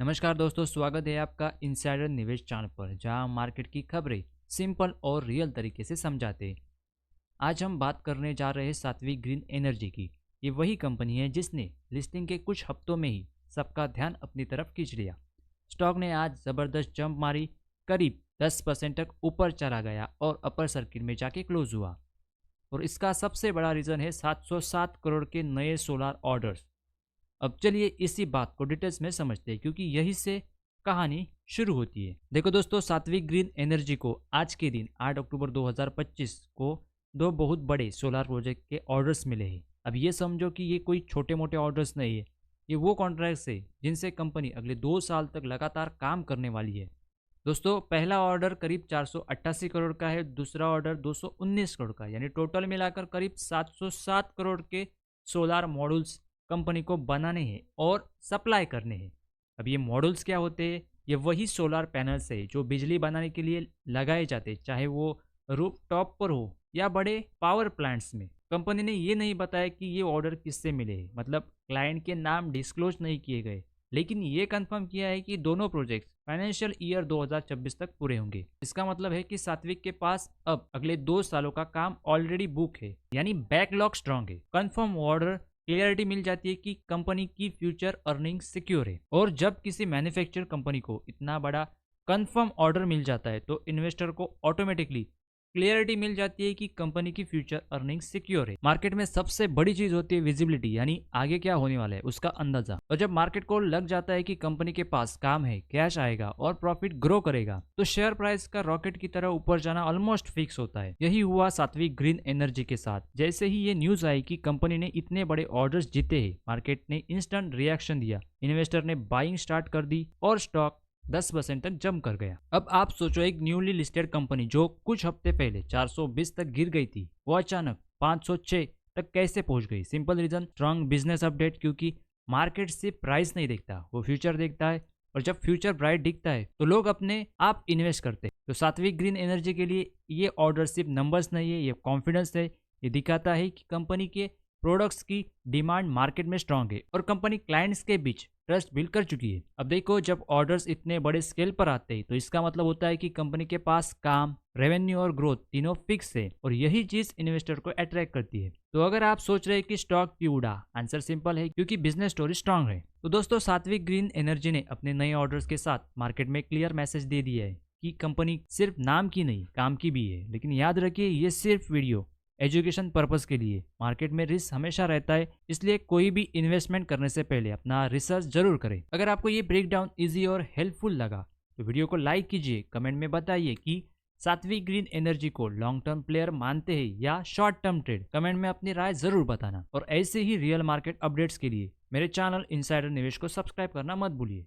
नमस्कार दोस्तों, स्वागत है आपका इनसाइडर निवेश चैनल पर, जहां हम मार्केट की खबरें सिंपल और रियल तरीके से समझाते हैं। आज हम बात करने जा रहे हैं सात्विक ग्रीन एनर्जी की। ये वही कंपनी है जिसने लिस्टिंग के कुछ हफ्तों में ही सबका ध्यान अपनी तरफ खींच लिया। स्टॉक ने आज ज़बरदस्त जंप मारी, करीब 10% तक ऊपर चला गया और अपर सर्किट में जाके क्लोज हुआ। और इसका सबसे बड़ा रीज़न है 707 करोड़ के नए सोलार ऑर्डर्स। अब चलिए इसी बात को डिटेल्स में समझते हैं, क्योंकि यही से कहानी शुरू होती है। देखो दोस्तों, सात्विक ग्रीन एनर्जी को आज के दिन 8 अक्टूबर 2025 को दो बहुत बड़े सोलर प्रोजेक्ट के ऑर्डर्स मिले हैं। अब ये समझो कि ये कोई छोटे मोटे ऑर्डर्स नहीं है। ये वो कॉन्ट्रैक्ट्स है जिनसे कंपनी अगले 2 साल तक लगातार काम करने वाली है। दोस्तों, पहला ऑर्डर करीब 488 करोड़ का है, दूसरा ऑर्डर 219 करोड़ का है, यानी टोटल मिलाकर करीब 707 करोड़ के सोलार मॉड्यूल्स कंपनी को बनाने हैं और सप्लाई करने हैं। अब ये मॉड्यूल्स क्या होते हैं? ये वही सोलार पैनल्स है जो बिजली बनाने के लिए लगाए जाते हैं, चाहे वो रूफ टॉप पर हो या बड़े पावर प्लांट्स में। कंपनी ने ये नहीं बताया कि ये ऑर्डर किससे मिले हैं, मतलब क्लाइंट के नाम डिस्क्लोज नहीं किए गए, लेकिन ये कंफर्म किया है कि दोनों प्रोजेक्ट्स फाइनेंशियल ईयर 2026 तक पूरे होंगे। इसका मतलब है कि सात्विक के पास अब अगले 2 सालों का काम ऑलरेडी बुक है, यानी बैकलॉग स्ट्रांग है। कंफर्म ऑर्डर क्लियरिटी मिल जाती है कि कंपनी की फ्यूचर अर्निंग सिक्योर है। और जब किसी मैन्युफैक्चर कंपनी को इतना बड़ा कंफर्म ऑर्डर मिल जाता है तो इन्वेस्टर को ऑटोमेटिकली क्लियरिटी मिल जाती है कि कंपनी की फ्यूचर अर्निंग सिक्योर है। मार्केट में सबसे बड़ी चीज होती है विजिबिलिटी, यानी आगे क्या होने वाला है उसका अंदाजा। और जब मार्केट को लग जाता है कि कंपनी के पास काम है, कैश आएगा और प्रॉफिट ग्रो करेगा, तो शेयर प्राइस का रॉकेट की तरह ऊपर जाना ऑलमोस्ट फिक्स होता है। यही हुआ सात्विक ग्रीन एनर्जी के साथ। जैसे ही ये न्यूज आई कि कंपनी ने इतने बड़े ऑर्डर्स जीते हैं, मार्केट ने इंस्टेंट रिएक्शन दिया, इन्वेस्टर ने बाइंग स्टार्ट कर दी और स्टॉक 10% तक जंप कर गया। अब आप सोचो, एक न्यूली लिस्टेड कंपनी जो कुछ हफ्ते पहले 420 तक गिर गई थी, वो अचानक 506 तक कैसे पहुंच गई? Simple reason, strong business update. क्योंकि मार्केट सिर्फ प्राइस नहीं देखता, वो फ्यूचर देखता है। और जब फ्यूचर ब्राइट दिखता है तो लोग अपने आप इन्वेस्ट करते हैं। तो सात्विक ग्रीन एनर्जी के लिए ये ऑर्डर सिर्फ नंबर्स नहीं है, ये कॉन्फिडेंस है। ये दिखाता है कि कंपनी के प्रोडक्ट्स की डिमांड मार्केट में स्ट्रांग है और कंपनी क्लाइंट्स के बीच ट्रस्ट बिल्ड कर चुकी है। अब देखो, जब ऑर्डर्स इतने बड़े स्केल पर आते हैं तो इसका मतलब होता है कि कंपनी के पास काम, रेवेन्यू और ग्रोथ तीनों फिक्स है, और यही चीज इन्वेस्टर को अट्रैक्ट करती है। तो अगर आप सोच रहे हैं कि स्टॉक क्यों उड़ा, आंसर सिंपल है, क्योंकि बिजनेस स्टोरी स्ट्रांग है। तो दोस्तों, सात्विक ग्रीन एनर्जी ने अपने नए ऑर्डर्स के साथ मार्केट में क्लियर मैसेज दे दिया है कि कंपनी सिर्फ नाम की नहीं, काम की भी है। लेकिन याद रखिए, ये सिर्फ वीडियो एजुकेशन पर्पस के लिए। मार्केट में रिस्क हमेशा रहता है, इसलिए कोई भी इन्वेस्टमेंट करने से पहले अपना रिसर्च जरूर करें। अगर आपको ये ब्रेकडाउन इजी और हेल्पफुल लगा तो वीडियो को लाइक कीजिए, कमेंट में बताइए कि सात्विक ग्रीन एनर्जी को लॉन्ग टर्म प्लेयर मानते हैं या शॉर्ट टर्म ट्रेड। कमेंट में अपनी राय जरूर बताना। और ऐसे ही रियल मार्केट अपडेट्स के लिए मेरे चैनल इनसाइडर निवेश को सब्सक्राइब करना मत भूलिए।